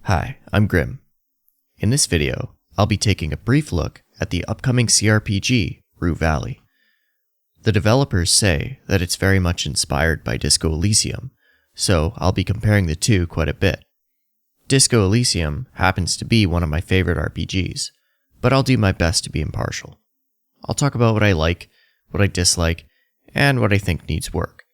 Hi, I'm Grim. In this video, I'll be taking a brief look at the upcoming CRPG, Rue Valley. The developers say that it's very much inspired by Disco Elysium, so I'll be comparing the two quite a bit. Disco Elysium happens to be one of my favorite RPGs, but I'll do my best to be impartial. I'll talk about what I like, what I dislike, and what I think needs work.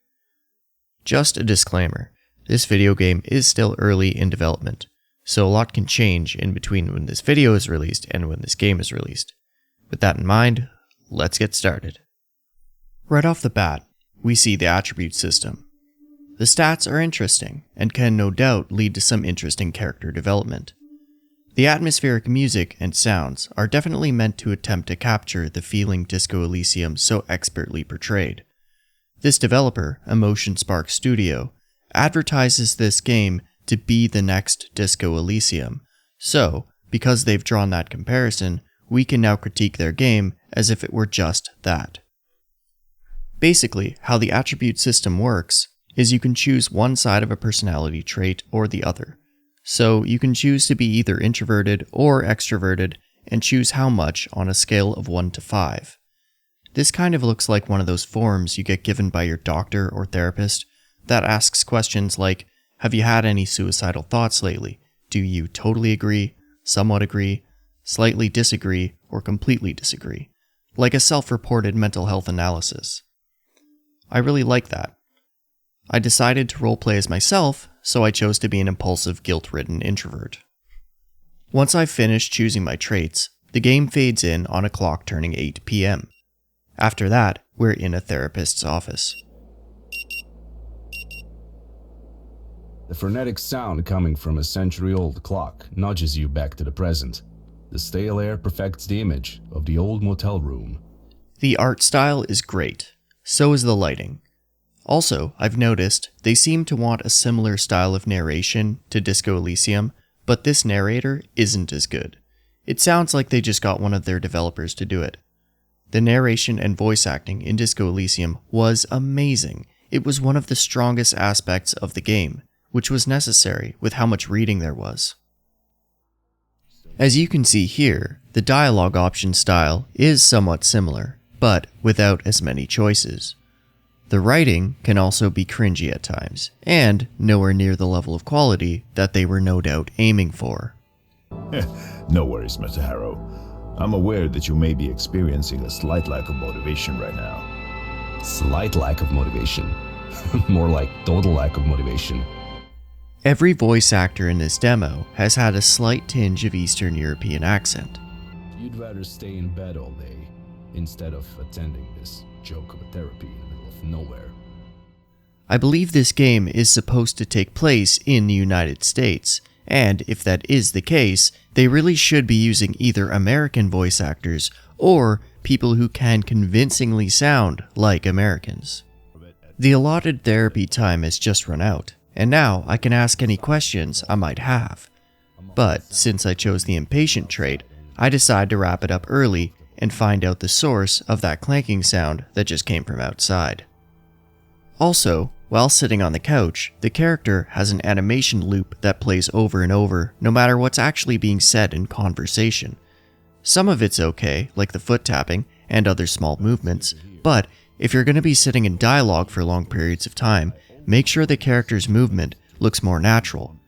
Just a disclaimer, this video game is still early in development, so a lot can change in between when this video is released and when this game is released. With that in mind, let's get started. Right off the bat, we see the attribute system. The stats are interesting, and can no doubt lead to some interesting character development. The atmospheric music and sounds are definitely meant to attempt to capture the feeling Disco Elysium so expertly portrayed. This developer, Emotion Spark Studio, advertises this game to be the next Disco Elysium, so, because they've drawn that comparison, we can now critique their game as if it were just that. Basically, how the attribute system works is you can choose one side of a personality trait or the other. So you can choose to be either introverted or extroverted and choose how much on a scale of 1 to 5. This kind of looks like one of those forms you get given by your doctor or therapist that asks questions like, have you had any suicidal thoughts lately? Do you totally agree, somewhat agree, slightly disagree, or completely disagree? Like a self-reported mental health analysis. I really like that. I decided to roleplay as myself, so I chose to be an impulsive, guilt-ridden introvert. Once I've finished choosing my traits, the game fades in on a clock turning 8 p.m. After that, we're in a therapist's office. The frenetic sound coming from a century-old clock nudges you back to the present. The stale air perfects the image of the old motel room. The art style is great, so is the lighting. Also, I've noticed they seem to want a similar style of narration to Disco Elysium, but this narrator isn't as good. It sounds like they just got one of their developers to do it. The narration and voice acting in Disco Elysium was amazing. It was one of the strongest aspects of the game, which was necessary with how much reading there was. As you can see here, the dialogue option style is somewhat similar, but without as many choices. The writing can also be cringy at times, and nowhere near the level of quality that they were no doubt aiming for. No worries, Mr. Harrow. I'm aware that you may be experiencing a slight lack of motivation right now. Slight lack of motivation. More like total lack of motivation. Every voice actor in this demo has had a slight tinge of Eastern European accent. You'd rather stay in bed all day instead of attending this joke of a therapy in the middle of nowhere. I believe this game is supposed to take place in the United States, and if that is the case, they really should be using either American voice actors or people who can convincingly sound like Americans. The allotted therapy time has just run out, and now I can ask any questions I might have. But since I chose the impatient trait, I decide to wrap it up early and find out the source of that clanking sound that just came from outside. Also, while sitting on the couch, the character has an animation loop that plays over and over no matter what's actually being said in conversation. Some of it's okay, like the foot tapping and other small movements, but if you're going to be sitting in dialogue for long periods of time, make sure the character's movement looks more natural.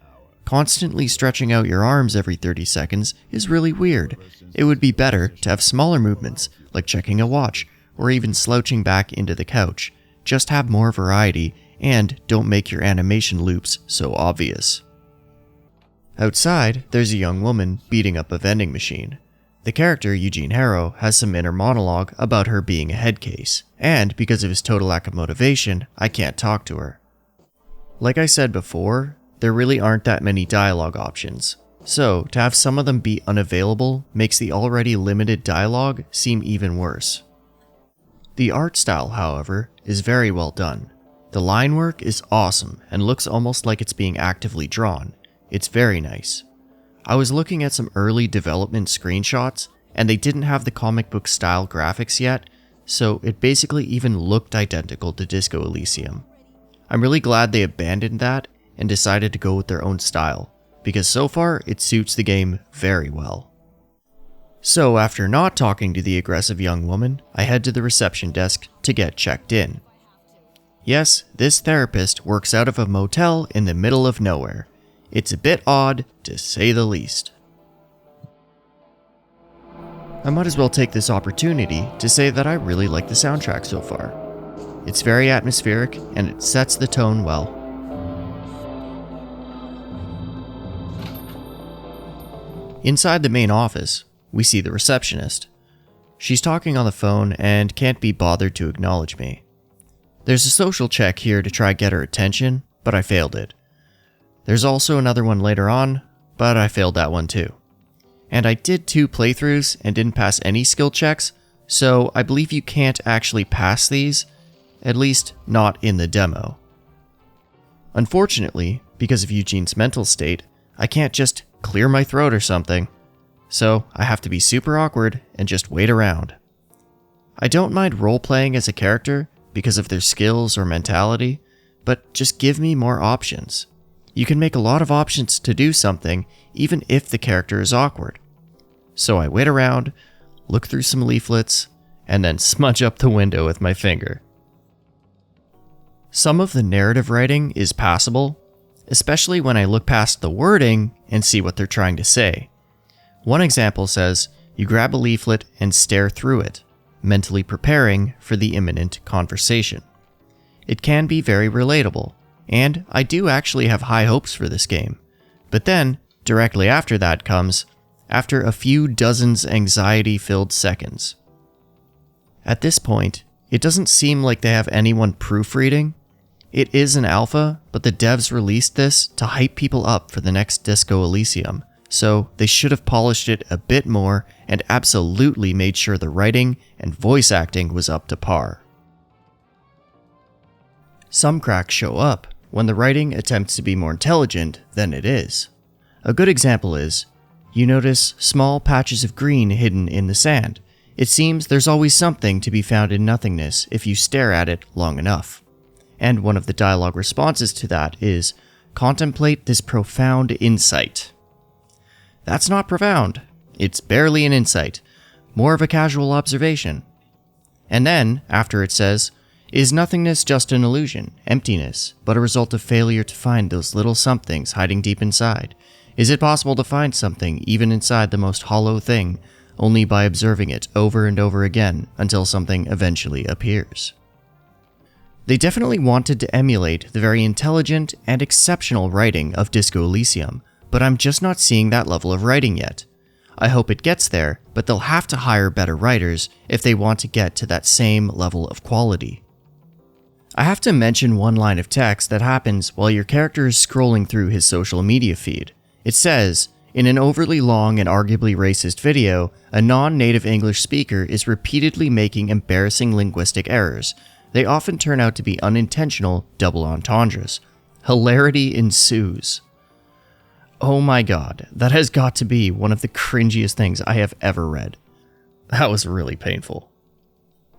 Constantly stretching out your arms every 30 seconds is really weird. It would be better to have smaller movements, like checking a watch, or even slouching back into the couch. Just have more variety, and don't make your animation loops so obvious. Outside, there's a young woman beating up a vending machine. The character, Eugene Harrow, has some inner monologue about her being a head case, and because of his total lack of motivation, I can't talk to her. Like I said before, there really aren't that many dialogue options, so to have some of them be unavailable makes the already limited dialogue seem even worse. The art style, however, is very well done. The line work is awesome and looks almost like it's being actively drawn. It's very nice. I was looking at some early development screenshots, and they didn't have the comic book style graphics yet, so it basically even looked identical to Disco Elysium. I'm really glad they abandoned that and decided to go with their own style, because so far it suits the game very well. So after not talking to the aggressive young woman, I head to the reception desk to get checked in. Yes, this therapist works out of a motel in the middle of nowhere. It's a bit odd, to say the least. I might as well take this opportunity to say that I really like the soundtrack so far. It's very atmospheric and it sets the tone well. Inside the main office, we see the receptionist. She's talking on the phone and can't be bothered to acknowledge me. There's a social check here to try get her attention, but I failed it. There's also another one later on, but I failed that one too. And I did 2 playthroughs and didn't pass any skill checks, so I believe you can't actually pass these, at least not in the demo. Unfortunately, because of Eugene's mental state, I can't just clear my throat or something, so I have to be super awkward and just wait around. I don't mind role-playing as a character because of their skills or mentality, but just give me more options. You can make a lot of options to do something, even if the character is awkward. So I wait around, look through some leaflets, and then smudge up the window with my finger. Some of the narrative writing is passable, especially when I look past the wording and see what they're trying to say. One example says, you grab a leaflet and stare through it, mentally preparing for the imminent conversation. It can be very relatable, and I do actually have high hopes for this game. But then, directly after that comes, after a few dozens anxiety-filled seconds. At this point, it doesn't seem like they have anyone proofreading. It is an alpha, but the devs released this to hype people up for the next Disco Elysium, so they should have polished it a bit more and absolutely made sure the writing and voice acting was up to par. Some cracks show up when the writing attempts to be more intelligent than it is. A good example is, you notice small patches of green hidden in the sand. It seems there's always something to be found in nothingness if you stare at it long enough. And one of the dialogue responses to that is, contemplate this profound insight. That's not profound. It's barely an insight, more of a casual observation. And then, after it says, is nothingness just an illusion, emptiness, but a result of failure to find those little somethings hiding deep inside? Is it possible to find something even inside the most hollow thing, only by observing it over and over again until something eventually appears? They definitely wanted to emulate the very intelligent and exceptional writing of Disco Elysium, but I'm just not seeing that level of writing yet. I hope it gets there, but they'll have to hire better writers if they want to get to that same level of quality. I have to mention one line of text that happens while your character is scrolling through his social media feed. It says, in an overly long and arguably racist video, a non-native English speaker is repeatedly making embarrassing linguistic errors. They often turn out to be unintentional double entendres. Hilarity ensues. Oh my god, that has got to be one of the cringiest things I have ever read. That was really painful.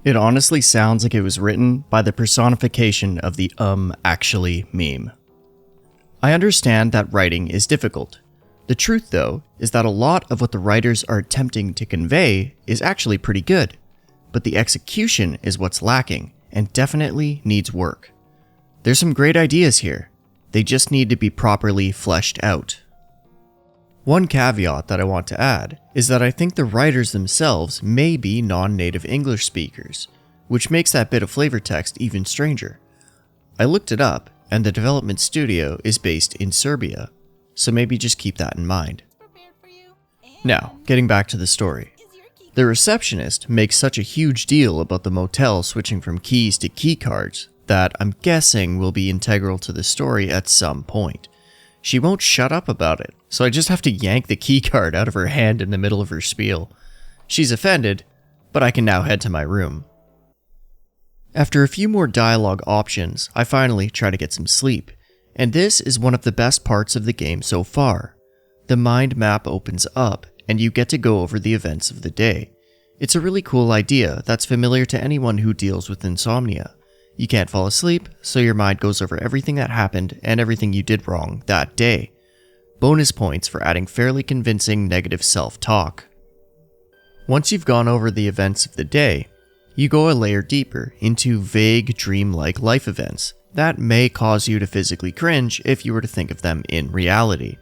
It honestly sounds like it was written by the personification of the actually meme. I understand that writing is difficult. The truth, though, is that a lot of what the writers are attempting to convey is actually pretty good, but the execution is what's lacking and definitely needs work. There's some great ideas here. They just need to be properly fleshed out. One caveat that I want to add is that I think the writers themselves may be non-native English speakers, which makes that bit of flavor text even stranger. I looked it up, and the development studio is based in Serbia, so maybe just keep that in mind. Now, getting back to the story. The receptionist makes such a huge deal about the motel switching from keys to keycards that I'm guessing will be integral to the story at some point. She won't shut up about it, so I just have to yank the keycard out of her hand in the middle of her spiel. She's offended, but I can now head to my room. After a few more dialogue options, I finally try to get some sleep, and this is one of the best parts of the game so far. The mind map opens up, and you get to go over the events of the day. It's a really cool idea that's familiar to anyone who deals with insomnia. You can't fall asleep, so your mind goes over everything that happened and everything you did wrong that day. bonus points for adding fairly convincing negative self-talk. Once you've gone over the events of the day, you go a layer deeper into vague dreamlike life events that may cause you to physically cringe if you were to think of them in reality.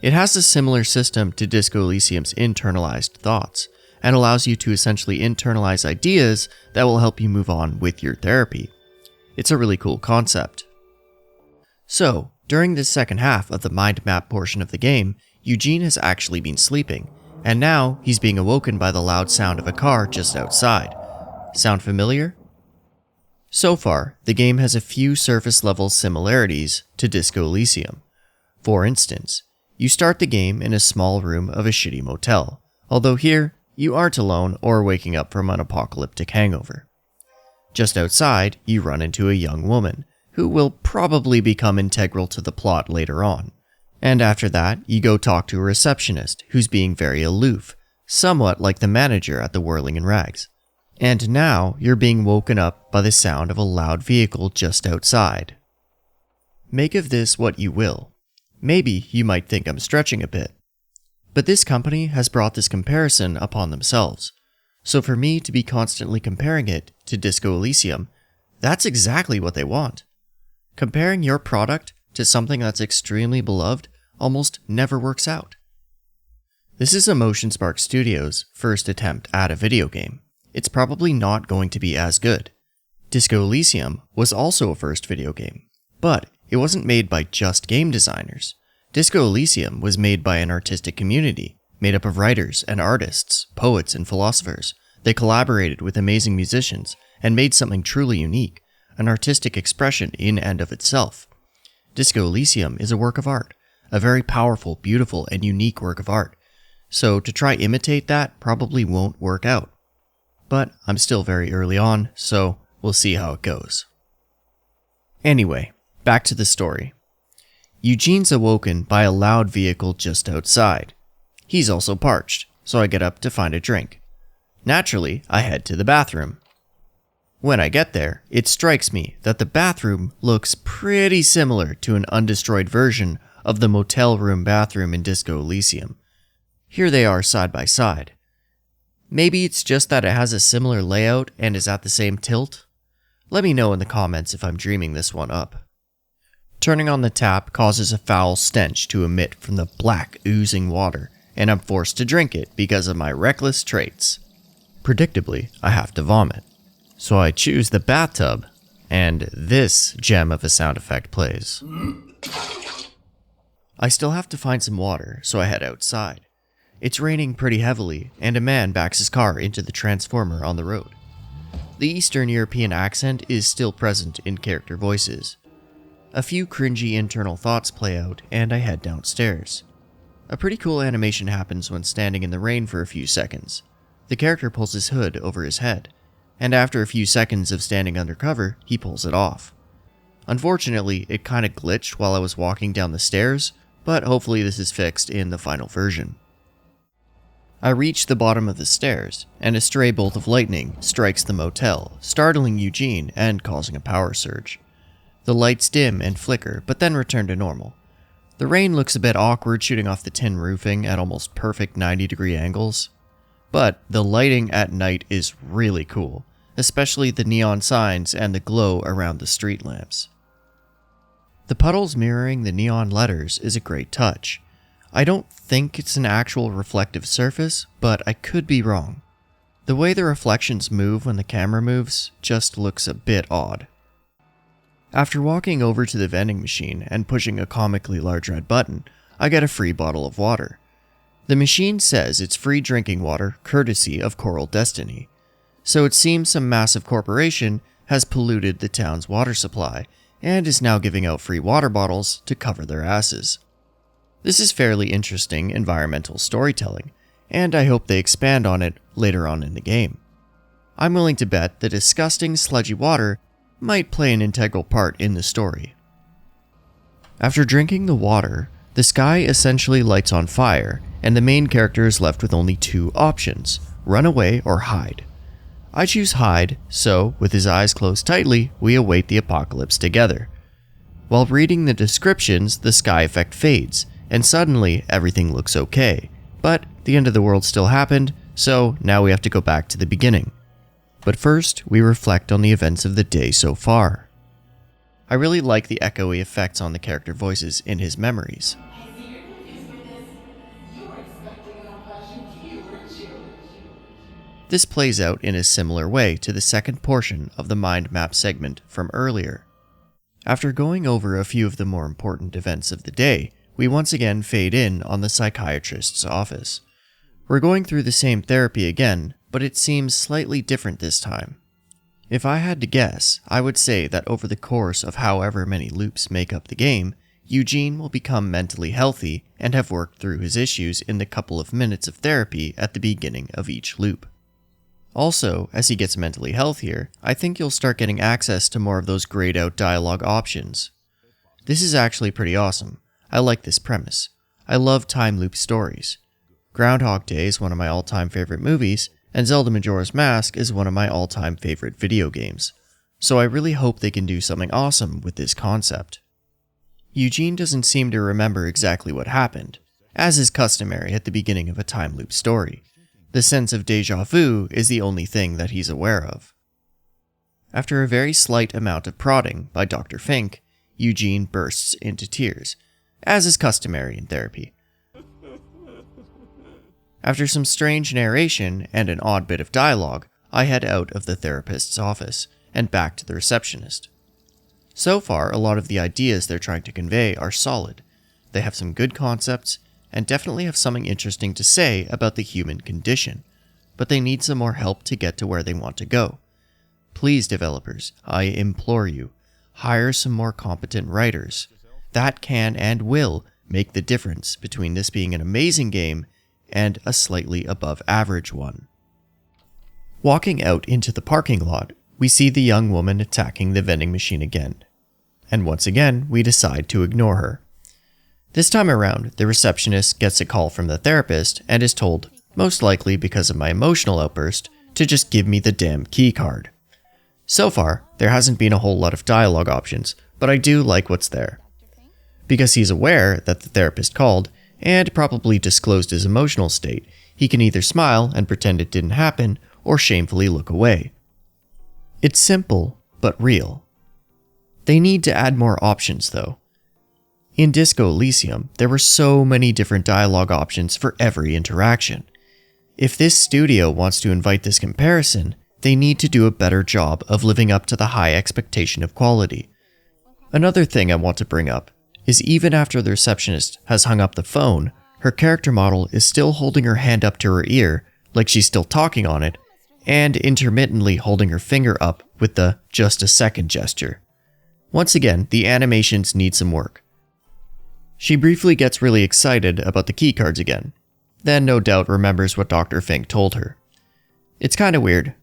It has a similar system to Disco Elysium's internalized thoughts, and allows you to essentially internalize ideas that will help you move on with your therapy. It's a really cool concept. So, during this second half of the mind map portion of the game, Eugene has actually been sleeping, and now he's being awoken by the loud sound of a car just outside. Sound familiar? So far, the game has a few surface level similarities to Disco Elysium. For instance, you start the game in a small room of a shitty motel, although here, you aren't alone or waking up from an apocalyptic hangover. Just outside, you run into a young woman, who will probably become integral to the plot later on. And after that, you go talk to a receptionist who's being very aloof, somewhat like the manager at the Whirling in Rags. And now, you're being woken up by the sound of a loud vehicle just outside. Make of this what you will. Maybe you might think I'm stretching a bit. But this company has brought this comparison upon themselves. So for me to be constantly comparing it to Disco Elysium, that's exactly what they want. Comparing your product to something that's extremely beloved almost never works out. This is Emotion Spark Studios' first attempt at a video game. It's probably not going to be as good. Disco Elysium was also a first video game, but it wasn't made by just game designers. Disco Elysium was made by an artistic community, made up of writers and artists, poets and philosophers. They collaborated with amazing musicians and made something truly unique, an artistic expression in and of itself. Disco Elysium is a work of art, a very powerful, beautiful, and unique work of art. So to try imitate that probably won't work out. But I'm still very early on, so we'll see how it goes. Anyway, back to the story. Eugene's awoken by a loud vehicle just outside. He's also parched, so I get up to find a drink. Naturally, I head to the bathroom. When I get there, it strikes me that the bathroom looks pretty similar to an undestroyed version of the motel room bathroom in Disco Elysium. Here they are side by side. Maybe it's just that it has a similar layout and is at the same tilt? Let me know in the comments if I'm dreaming this one up. Turning on the tap causes a foul stench to emit from the black, oozing water, and I'm forced to drink it because of my reckless traits. Predictably, I have to vomit. So I choose the bathtub, and this gem of a sound effect plays. I still have to find some water, so I head outside. It's raining pretty heavily, and a man backs his car into the transformer on the road. The Eastern European accent is still present in character voices. A few cringy internal thoughts play out, and I head downstairs. A pretty cool animation happens when standing in the rain for a few seconds. The character pulls his hood over his head, and after a few seconds of standing undercover, he pulls it off. Unfortunately, it kinda glitched while I was walking down the stairs, but hopefully this is fixed in the final version. I reach the bottom of the stairs, and a stray bolt of lightning strikes the motel, startling Eugene and causing a power surge. The lights dim and flicker, but then return to normal. The rain looks a bit awkward shooting off the tin roofing at almost perfect 90-degree angles. But the lighting at night is really cool, especially the neon signs and the glow around the street lamps. The puddles mirroring the neon letters is a great touch. I don't think it's an actual reflective surface, but I could be wrong. The way the reflections move when the camera moves just looks a bit odd. After walking over to the vending machine and pushing a comically large red button, I get a free bottle of water. The machine says it's free drinking water courtesy of Coral Destiny, so it seems some massive corporation has polluted the town's water supply and is now giving out free water bottles to cover their asses. This is fairly interesting environmental storytelling, and I hope they expand on it later on in the game. I'm willing to bet the disgusting sludgy water might play an integral part in the story. After drinking the water, the sky essentially lights on fire, and the main character is left with only two options: run away or hide. I choose hide, so with his eyes closed tightly, we await the apocalypse together. While reading the descriptions, the sky effect fades, and suddenly everything looks okay. But the end of the world still happened, so now we have to go back to the beginning. But first, we reflect on the events of the day so far. I really like the echoey effects on the character voices in his memories. This plays out in a similar way to the second portion of the mind map segment from earlier. After going over a few of the more important events of the day, we once again fade in on the psychiatrist's office. We're going through the same therapy again, but it seems slightly different this time. If I had to guess, I would say that over the course of however many loops make up the game, Eugene will become mentally healthy and have worked through his issues in the couple of minutes of therapy at the beginning of each loop. Also, as he gets mentally healthier, I think you'll start getting access to more of those grayed out dialogue options. This is actually pretty awesome. I like this premise. I love time loop stories. Groundhog Day is one of my all-time favorite movies, and Zelda Majora's Mask is one of my all-time favorite video games. So I really hope they can do something awesome with this concept. Eugene doesn't seem to remember exactly what happened, as is customary at the beginning of a time loop story. The sense of déjà vu is the only thing that he's aware of. After a very slight amount of prodding by Dr. Fink, Eugene bursts into tears, as is customary in therapy. After some strange narration and an odd bit of dialogue, I head out of the therapist's office and back to the receptionist. So far, a lot of the ideas they're trying to convey are solid. They have some good concepts, and definitely have something interesting to say about the human condition, but they need some more help to get to where they want to go. Please, developers, I implore you, hire some more competent writers. That can and will make the difference between this being an amazing game and a slightly above average one. Walking out into the parking lot, we see the young woman attacking the vending machine again, and once again we decide to ignore her. This time around, the receptionist gets a call from the therapist and is told, most likely because of my emotional outburst, to just give me the damn key card. So far, there hasn't been a whole lot of dialogue options, but I do like what's there. Because he's aware that the therapist called, and probably disclosed his emotional state, he can either smile and pretend it didn't happen, or shamefully look away. It's simple, but real. They need to add more options though. In Disco Elysium, there were so many different dialogue options for every interaction. If this studio wants to invite this comparison, they need to do a better job of living up to the high expectation of quality. Another thing I want to bring up is even after the receptionist has hung up the phone, her character model is still holding her hand up to her ear, like she's still talking on it, and intermittently holding her finger up with the "just a second" gesture. Once again, the animations need some work. She briefly gets really excited about the keycards again, then no doubt remembers what Dr. Fink told her. It's kinda weird,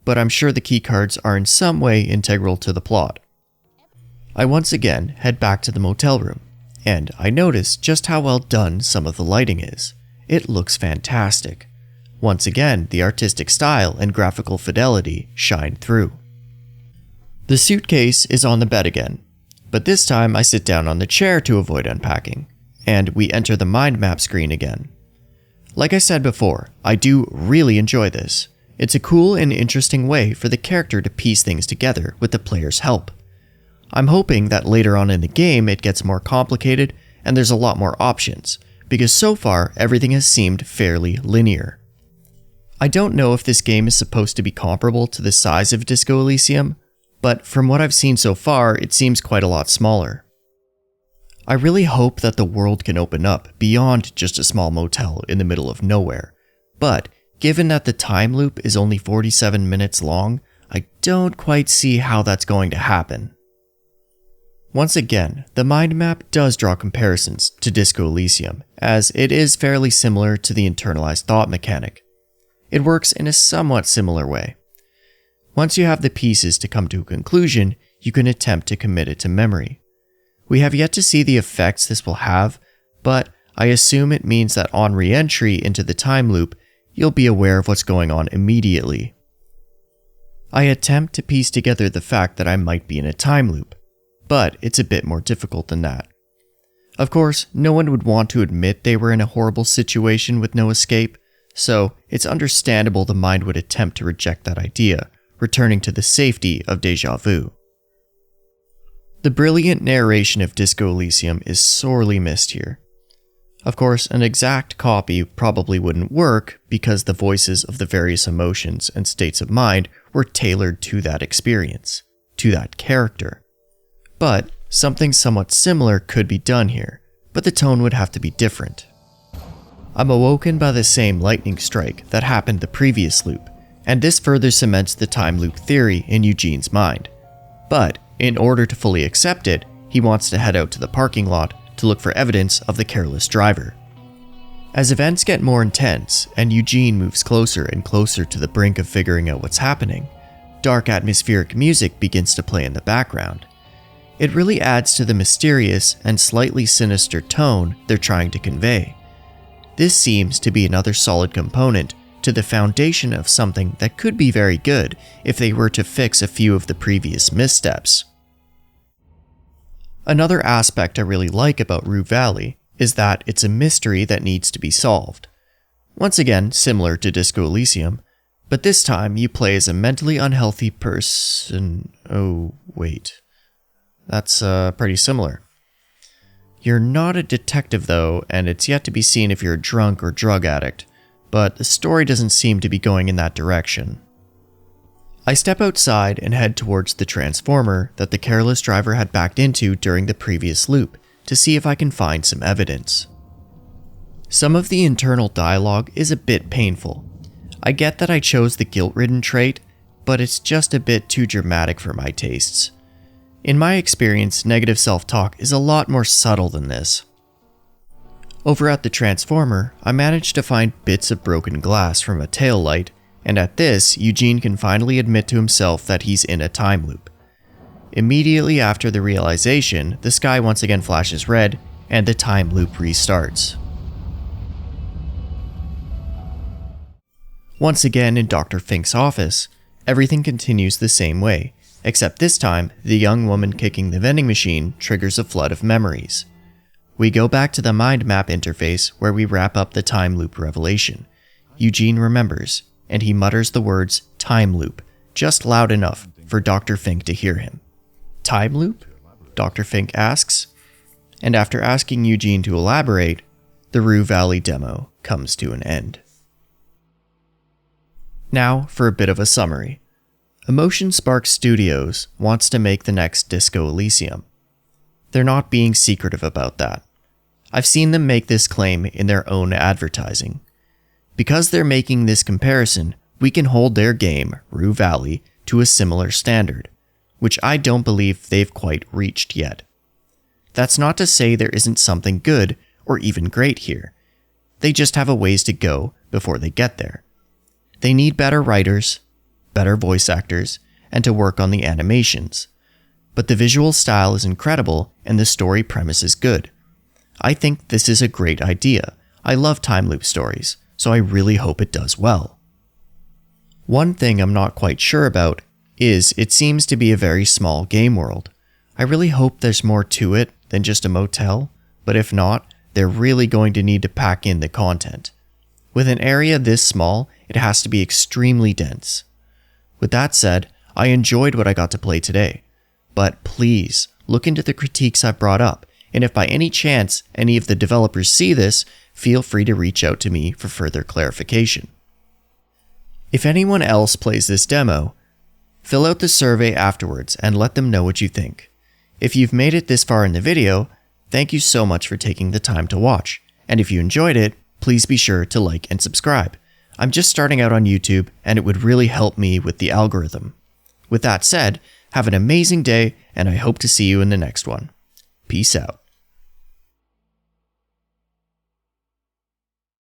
but I'm sure the keycards are in some way integral to the plot. I once again head back to the motel room, and I notice just how well done some of the lighting is. It looks fantastic. Once again, the artistic style and graphical fidelity shine through. The suitcase is on the bed again, but this time I sit down on the chair to avoid unpacking, and we enter the mind map screen again. Like I said before, I do really enjoy this. It's a cool and interesting way for the character to piece things together with the player's help. I'm hoping that later on in the game it gets more complicated and there's a lot more options, because so far everything has seemed fairly linear. I don't know if this game is supposed to be comparable to the size of Disco Elysium, but from what I've seen so far, it seems quite a lot smaller. I really hope that the world can open up beyond just a small motel in the middle of nowhere, but given that the time loop is only 47 minutes long, I don't quite see how that's going to happen. Once again, the mind map does draw comparisons to Disco Elysium, as it is fairly similar to the internalized thought mechanic. It works in a somewhat similar way. Once you have the pieces to come to a conclusion, you can attempt to commit it to memory. We have yet to see the effects this will have, but I assume it means that on re-entry into the time loop, you'll be aware of what's going on immediately. I attempt to piece together the fact that I might be in a time loop, but it's a bit more difficult than that. Of course, no one would want to admit they were in a horrible situation with no escape, so it's understandable the mind would attempt to reject that idea, returning to the safety of déjà vu. The brilliant narration of Disco Elysium is sorely missed here. Of course, an exact copy probably wouldn't work because the voices of the various emotions and states of mind were tailored to that experience, to that character. But something somewhat similar could be done here, but the tone would have to be different. I'm awoken by the same lightning strike that happened the previous loop, and this further cements the time loop theory in Eugene's mind. But in order to fully accept it, he wants to head out to the parking lot to look for evidence of the careless driver. As events get more intense and Eugene moves closer and closer to the brink of figuring out what's happening, dark atmospheric music begins to play in the background. It really adds to the mysterious and slightly sinister tone they're trying to convey. This seems to be another solid component to the foundation of something that could be very good if they were to fix a few of the previous missteps. Another aspect I really like about Rue Valley is that it's a mystery that needs to be solved. Once again, similar to Disco Elysium, but this time you play as a mentally unhealthy person. Oh, wait. That's pretty similar. You're not a detective though, and it's yet to be seen if you're a drunk or drug addict, but the story doesn't seem to be going in that direction. I step outside and head towards the transformer that the careless driver had backed into during the previous loop to see if I can find some evidence. Some of the internal dialogue is a bit painful. I get that I chose the guilt-ridden trait, but it's just a bit too dramatic for my tastes. In my experience, negative self-talk is a lot more subtle than this. Over at the transformer, I managed to find bits of broken glass from a tail light, and at this, Eugene can finally admit to himself that he's in a time loop. Immediately after the realization, the sky once again flashes red, and the time loop restarts. Once again in Dr. Fink's office, everything continues the same way, except this time, the young woman kicking the vending machine triggers a flood of memories. We go back to the mind map interface where we wrap up the time loop revelation. Eugene remembers, and he mutters the words time loop, just loud enough for Dr. Fink to hear him. Time loop? Dr. Fink asks, and after asking Eugene to elaborate, the Rue Valley demo comes to an end. Now for a bit of a summary. Emotion Spark Studios wants to make the next Disco Elysium. They're not being secretive about that. I've seen them make this claim in their own advertising. Because they're making this comparison, we can hold their game, Rue Valley, to a similar standard, which I don't believe they've quite reached yet. That's not to say there isn't something good or even great here. They just have a ways to go before they get there. They need better writers, better voice actors, and to work on the animations. But the visual style is incredible and the story premise is good. I think this is a great idea. I love time loop stories, so I really hope it does well. One thing I'm not quite sure about is it seems to be a very small game world. I really hope there's more to it than just a motel, but if not, they're really going to need to pack in the content. With an area this small, it has to be extremely dense. With that said, I enjoyed what I got to play today, but please look into the critiques I've brought up, and if by any chance any of the developers see this, feel free to reach out to me for further clarification. If anyone else plays this demo, fill out the survey afterwards and let them know what you think. If you've made it this far in the video, thank you so much for taking the time to watch, and if you enjoyed it, please be sure to like and subscribe. I'm just starting out on YouTube, and it would really help me with the algorithm. With that said, have an amazing day, and I hope to see you in the next one. Peace out.